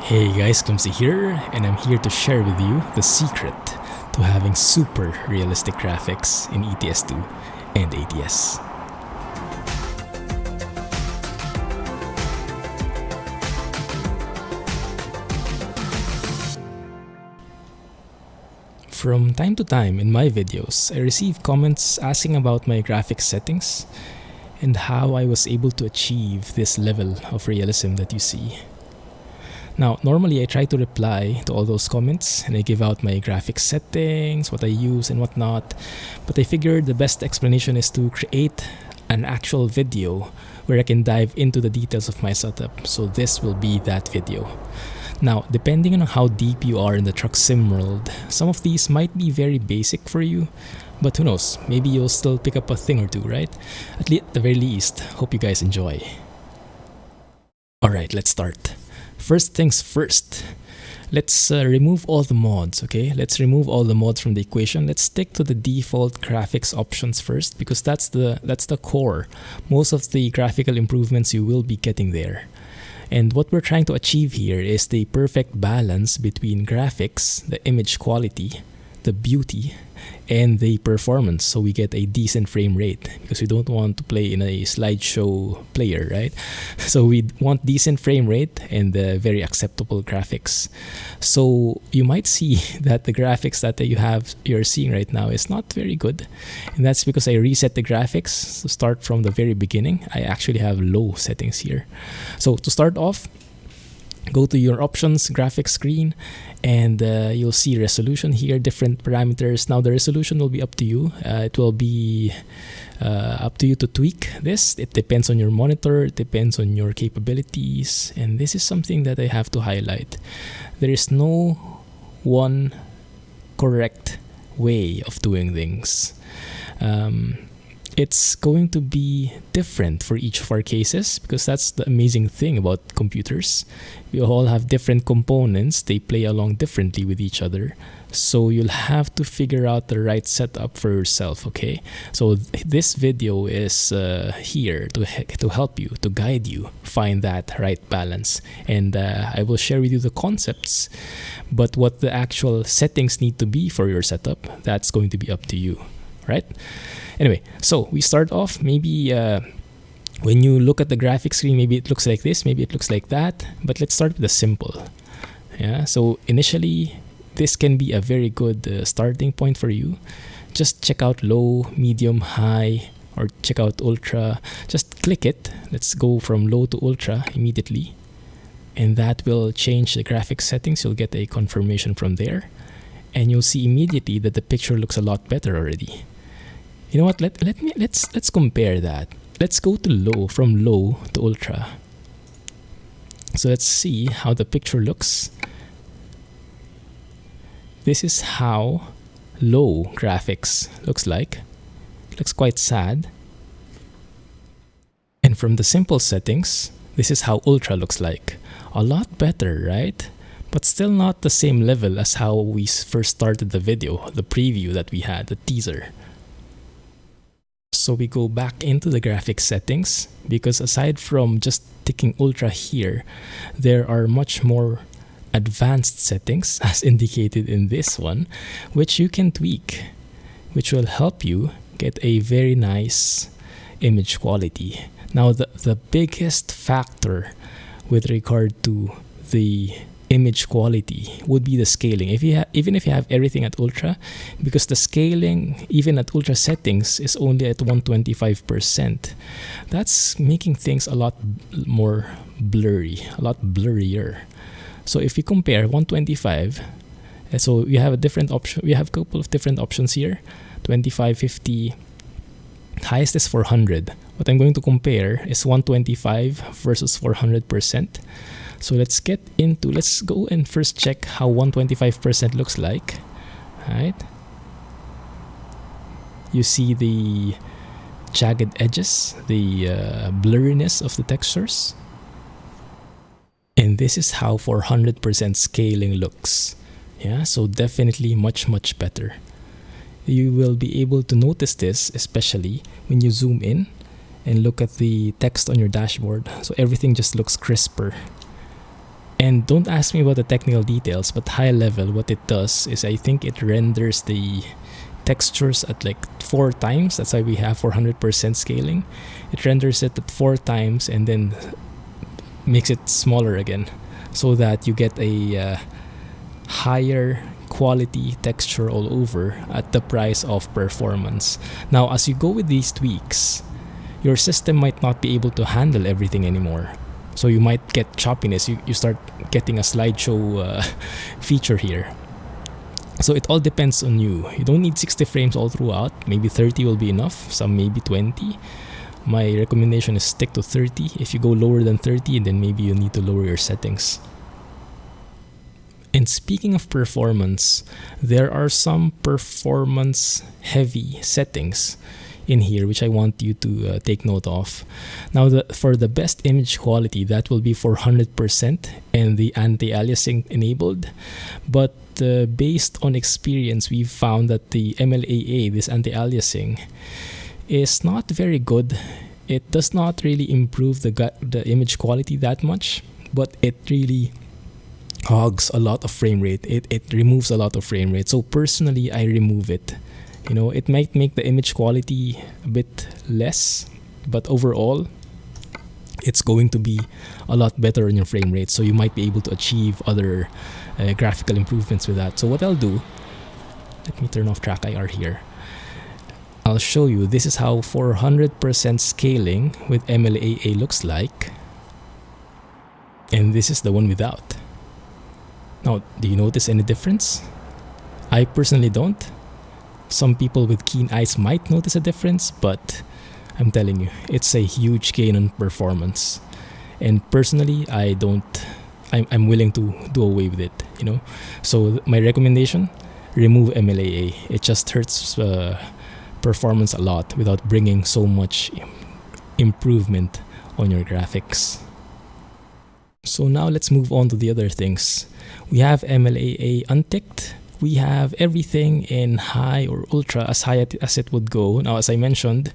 Hey guys, Clumsy here, and I'm here to share with you the secret to having super realistic graphics in ETS2 and ATS. From time to time in my videos, I receive comments asking about my graphics settings and how I was able to achieve this level of realism that you see. Now, normally I try to reply to all those comments and I give out my graphics settings, what I use and whatnot, but I figured the best explanation is to create an actual video where I can dive into the details of my setup, so this will be that video. Now, depending on how deep you are in the truck sim world, some of these might be very basic for you, but who knows, maybe you'll still pick up a thing or two, right? At the very least, hope you guys enjoy. Alright, let's start. First things first, let's remove all the mods, okay? Let's remove all the mods from the equation. Let's stick to the default graphics options first, because that's the core. Most of the graphical improvements you will be getting there. And what we're trying to achieve here is the perfect balance between graphics, the image quality, the beauty, and the performance, so we get a decent frame rate, because we don't want to play in a slideshow player, right? So we want decent frame rate and very acceptable graphics. So you might see that the graphics that you're seeing right now is not very good, and that's because I reset the graphics to start from the very beginning. I actually have low settings here. So to start off, go to your options, graphics screen, and you'll see resolution here, different parameters. Now the resolution will be up to you. It will be up to you to tweak this. It depends on your monitor, it depends on your capabilities, and this is something that I have to highlight. There is no one correct way of doing things. It's going to be different for each of our cases, because that's the amazing thing about computers. We all have different components, they play along differently with each other. So you'll have to figure out the right setup for yourself, okay? So this video is here to help you, to guide you find that right balance. And I will share with you the concepts, but what the actual settings need to be for your setup, that's going to be up to you, right? Anyway, so we start off, maybe when you look at the graphics screen, maybe it looks like this, maybe it looks like that, but let's start with the simple. Yeah, so initially, this can be a very good starting point for you. Just check out low, medium, high, or check out ultra. Just click it. Let's go from low to ultra immediately. And that will change the graphics settings. You'll get a confirmation from there. And you'll see immediately that the picture looks a lot better already. You know what? Let's compare that. Let's go to low, from low to ultra. So let's see how the picture looks. This is how low graphics looks like. It looks quite sad. And from the simple settings, this is how ultra looks like. A lot better, right? But still not the same level as how we first started the video, the preview that we had, the teaser. So we go back into the graphics settings, because aside from just ticking ultra here, there are much more advanced settings as indicated in this one, which you can tweak, which will help you get a very nice image quality. Now the biggest factor with regard to the image quality would be the scaling. Even if you have everything at ultra, because the scaling even at ultra settings is only at 125%. That's making things a lot more blurry, a lot blurrier. So if you compare 125, so we have a different option. We have a couple of different options here: 25, 50. Highest is 400. What I'm going to compare is 125 versus 400%. So let's go and first check how 125% looks like. All right. You see the jagged edges, the blurriness of the textures. And this is how 400% scaling looks. Yeah, so definitely much better. You will be able to notice this, especially when you zoom in and look at the text on your dashboard. So everything just looks crisper. And don't ask me about the technical details, but high level, what it does is I think it renders the textures at like 4 times. That's why we have 400% scaling. It renders it at 4 times and then makes it smaller again, so that you get a higher quality texture all over at the price of performance. Now, as you go with these tweaks, your system might not be able to handle everything anymore. So you might get choppiness. You start getting a slideshow feature here. So it all depends on you. You don't need 60 frames all throughout. Maybe 30 will be enough. Some maybe 20. My recommendation is stick to 30. If you go lower than 30, then maybe you need to lower your settings. And speaking of performance, there are some performance heavy settings in here which I want you to take note of. Now, for the best image quality, that will be 400% and the anti-aliasing enabled. But based on experience, we've found that the MLAA, this anti-aliasing, is not very good. It does not really improve the image quality that much, but it really hogs a lot of frame rate. It removes a lot of frame rate. So personally, I remove it. You know, it might make the image quality a bit less, but overall, it's going to be a lot better on your frame rate. So you might be able to achieve other graphical improvements with that. So what I'll do, let me turn off track IR here. I'll show you. This is how 400% scaling with MLAA looks like. And this is the one without. Now, do you notice any difference? I personally don't. Some people with keen eyes might notice a difference, but I'm telling you, it's a huge gain on performance. And personally, I'm willing to do away with it, you know. So my recommendation, remove MLAA. It just hurts performance a lot without bringing so much improvement on your graphics. So now let's move on to the other things. We have MLAA unticked. We have everything in high or ultra, as high as it would go. Now, as I mentioned,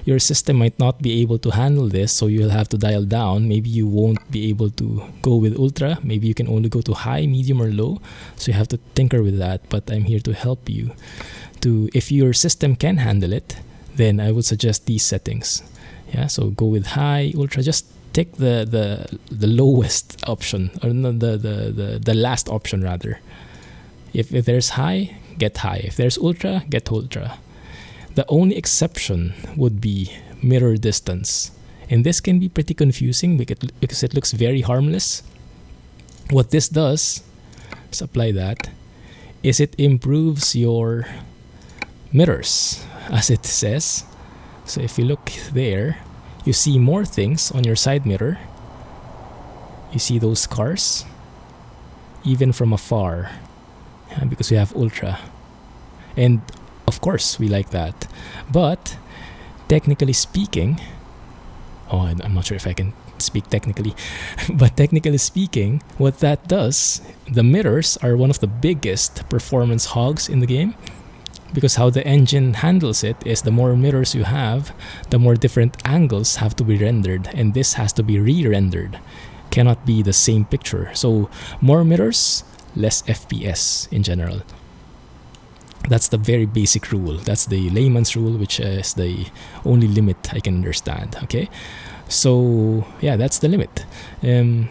your system might not be able to handle this, so you'll have to dial down. Maybe you won't be able to go with ultra. Maybe you can only go to high, medium, or low. So you have to tinker with that, but I'm here to help you. If your system can handle it, then I would suggest these settings. Yeah, so go with high, ultra. Just take the lowest option, or no, the last option rather. If there's high, get high. If there's ultra, get ultra. The only exception would be mirror distance. And this can be pretty confusing because it looks very harmless. What this does, let's apply that, is it improves your mirrors, as it says. So if you look there, you see more things on your side mirror. You see those cars, even from afar. Because we have ultra, and of course we like that, but technically speaking, I'm not sure if I can speak technically, but technically speaking, what that does, the mirrors are one of the biggest performance hogs in the game, because how the engine handles it is the more mirrors you have, the more different angles have to be rendered, and this has to be re-rendered. Cannot be the same picture. So more mirrors, less FPS in general. That's the very basic rule. That's the layman's rule, which is the only limit I can understand. Okay, so yeah, that's the limit. And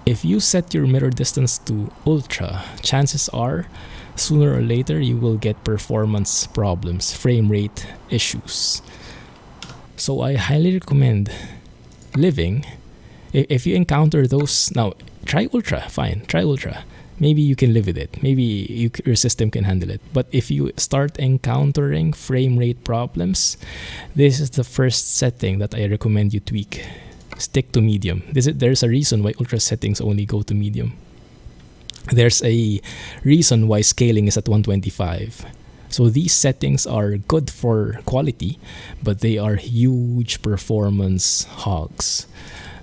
if you set your mirror distance to ultra, chances are sooner or later you will get performance problems, frame rate issues. So I highly recommend living. If you encounter those, now try ultra, fine, try ultra. Maybe you can live with it. Maybe your system can handle it. But if you start encountering frame rate problems, this is the first setting that I recommend you tweak. Stick to medium. There's a reason why ultra settings only go to medium. There's a reason why scaling is at 125. So these settings are good for quality, but they are huge performance hogs.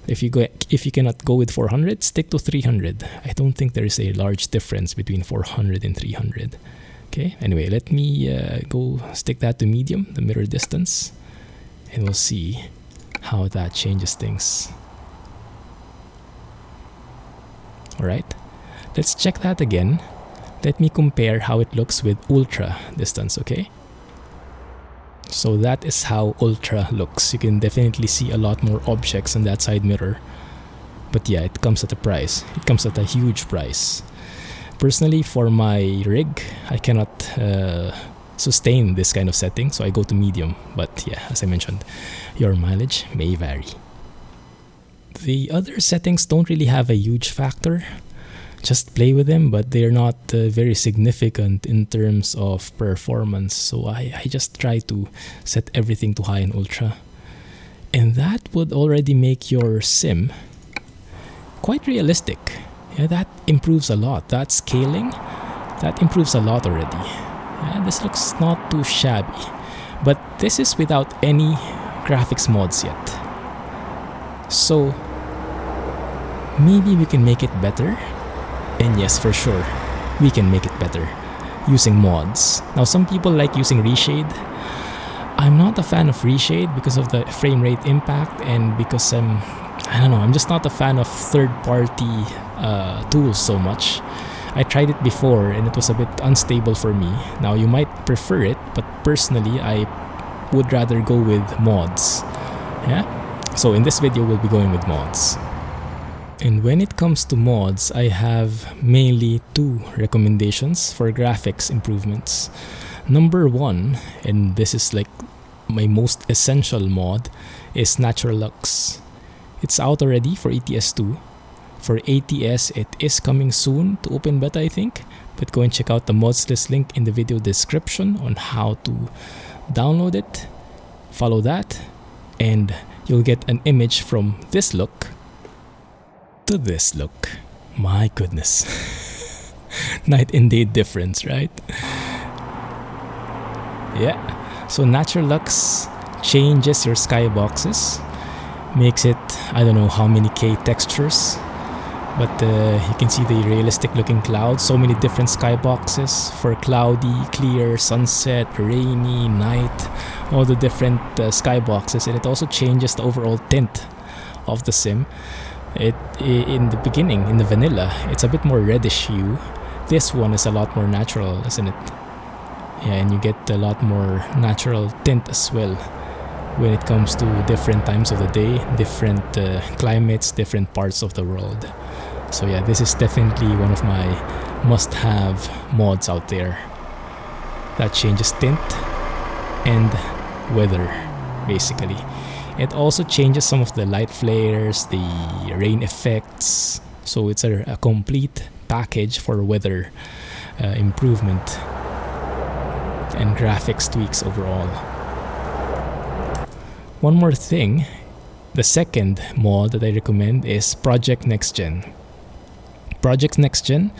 If you cannot go with 400, stick to 300. I don't think there is a large difference between 400 and 300. Okay, anyway, let me go stick that to medium, the mirror distance, and we'll see how that changes things. right? Let's check that again. Let me compare how it looks with ultra distance, okay? So that is how ultra looks. You can definitely see a lot more objects on that side mirror. But yeah, it comes at a price. It comes at a huge price. Personally, for my rig, I cannot sustain this kind of setting, so I go to medium. But yeah, as I mentioned, your mileage may vary. The other settings don't really have a huge factor. Just play with them, but they're not very significant in terms of performance. So I just try to set everything to high and ultra. And that would already make your sim quite realistic. Yeah, that improves a lot. That scaling, that improves a lot already. Yeah, this looks not too shabby. But this is without any graphics mods yet. So maybe we can make it better. And yes, for sure, we can make it better using mods. Now, some people like using reshade. I'm not a fan of reshade because of the frame rate impact and because I'm just not a fan of third-party tools so much. I tried it before and it was a bit unstable for me. Now, you might prefer it, but personally, I would rather go with mods. Yeah? So in this video, we'll be going with mods. And when it comes to mods, I have mainly two recommendations for graphics improvements. Number one, and this is like my most essential mod, is Natural Lux. It's out already for ETS2. For ATS, it is coming soon to open beta, I think. But go and check out the mods list link in the video description on how to download it. Follow that, and you'll get an image from this look to this look. My goodness. Night and day difference, right? Yeah. So Natural Lux changes your skyboxes. Makes it, I don't know how many K textures. But you can see the realistic looking clouds. So many different skyboxes for cloudy, clear, sunset, rainy, night. All the different skyboxes. And it also changes the overall tint of the sim. In the beginning, in the vanilla, it's a bit more reddish hue. This one is a lot more natural, isn't it? Yeah, and you get a lot more natural tint as well when it comes to different times of the day, different climates, different parts of the world. So yeah, this is definitely one of my must-have mods out there that changes tint and weather, basically. It also changes some of the light flares, the rain effects. So it's a complete package for weather improvement and graphics tweaks overall. One more thing, the second mod that I recommend is Project Next Gen. Project Next Gen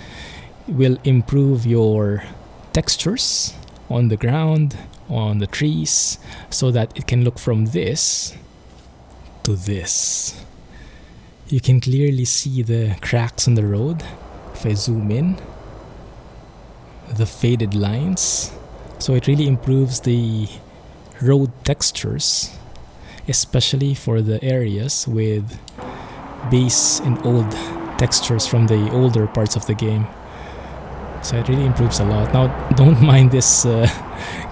will improve your textures on the ground, on the trees, so that it can look from this to this. You can clearly see the cracks on the road if I zoom in, the faded lines. So it really improves the road textures, especially for the areas with base and old textures from the older parts of the game. So it really improves a lot. Now, don't mind this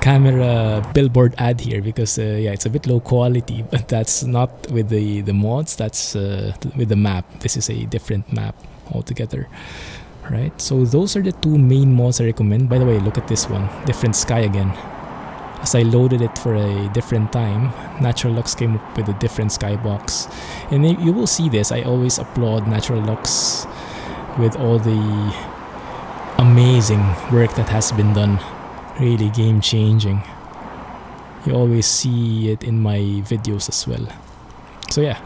camera billboard ad here because yeah, it's a bit low quality, but that's not with the mods, that's with the map. This is a different map altogether. Right, so those are the two main mods I recommend. By the way, look at this one, different sky again. As I loaded it for a different time, Natural Lux came up with a different skybox. And you will see this, I always applaud Natural Lux with all the amazing work that has been done. Really game changing. You always see it in my videos as well. So yeah,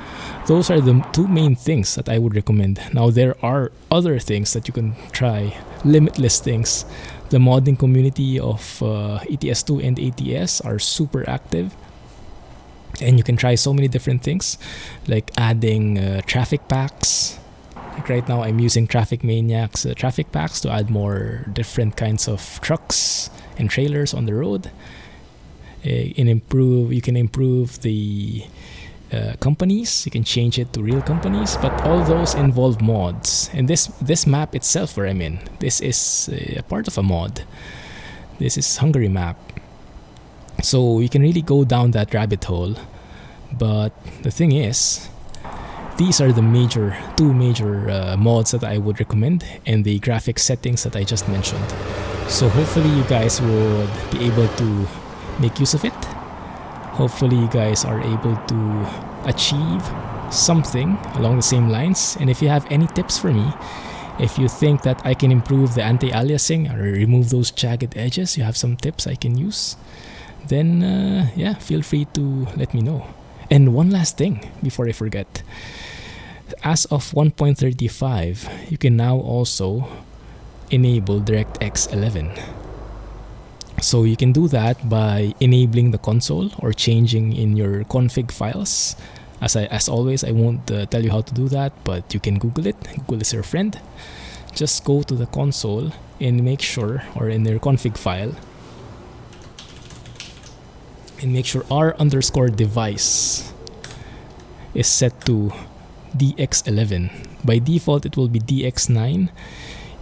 those are the two main things that I would recommend. Now there are other things that you can try, limitless things. The modding community of ETS2 and ATS are super active. And you can try so many different things, like adding traffic packs. Like right now I'm using Traffic Maniac's traffic packs to add more different kinds of trucks and trailers on the road. You can improve the companies. You can change it to real companies, but all those involve mods. And this map itself where I'm in, this is a part of a mod. This is Hungary map. So you can really go down that rabbit hole. But the thing is, these are the two major mods that I would recommend, and the graphic settings that I just mentioned. So hopefully you guys would be able to make use of it. Hopefully you guys are able to achieve something along the same lines. And if you have any tips for me, if you think that I can improve the anti-aliasing or remove those jagged edges, you have some tips I can use, then yeah, feel free to let me know. And one last thing before I forget. As of 1.35, you can now also enable Directx 11. So you can do that by enabling the console or changing in your config files. As always, I won't tell you how to do that, but you can Google it. Google is your friend. Just go to the console and make sure, or in your config file, and make sure r_device is set to DX11. By default, it will be DX9.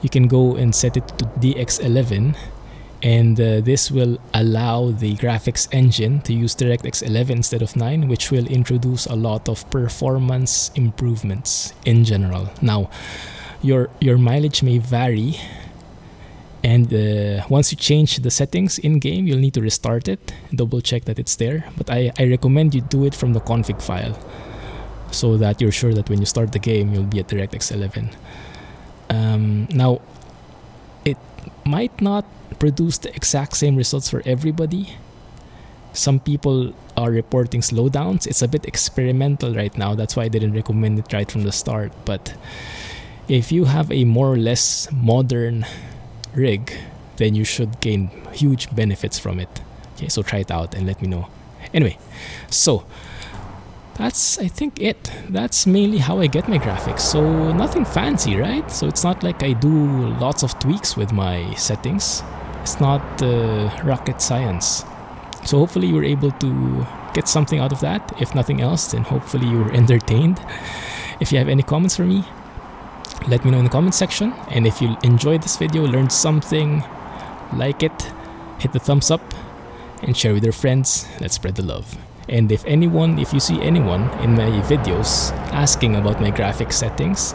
You can go and set it to DX11, and this will allow the graphics engine to use DirectX 11 instead of 9, which will introduce a lot of performance improvements in general. Now, your mileage may vary, and once you change the settings in-game, you'll need to restart it, double check that it's there. But I recommend you do it from the config file, so that you're sure that when you start the game, you'll be at DirectX 11. Now, it might not produce the exact same results for everybody. Some people are reporting slowdowns. It's a bit experimental right now. That's why I didn't recommend it right from the start. But if you have a more or less modern rig, then you should gain huge benefits from it. Okay, so try it out and let me know. Anyway, so that's, I think, it. That's mainly how I get my graphics. So nothing fancy, right? So it's not like I do lots of tweaks with my settings. It's not rocket science. So hopefully you were able to get something out of that. If nothing else, then hopefully you were entertained. If you have any comments for me, let me know in the comment section. And if you enjoyed this video, learned something, like it, hit the thumbs up, and share with your friends. Let's spread the love. And if you see anyone in my videos asking about my graphic settings,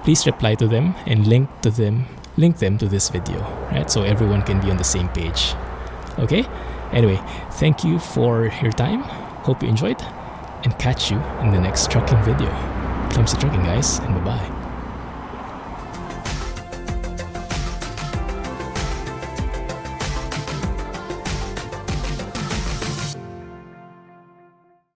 please reply to them and link them to this video, right? So everyone can be on the same page. Okay? Anyway, thank you for your time. Hope you enjoyed, and catch you in the next trucking video. Clumsy trucking, guys, and bye-bye.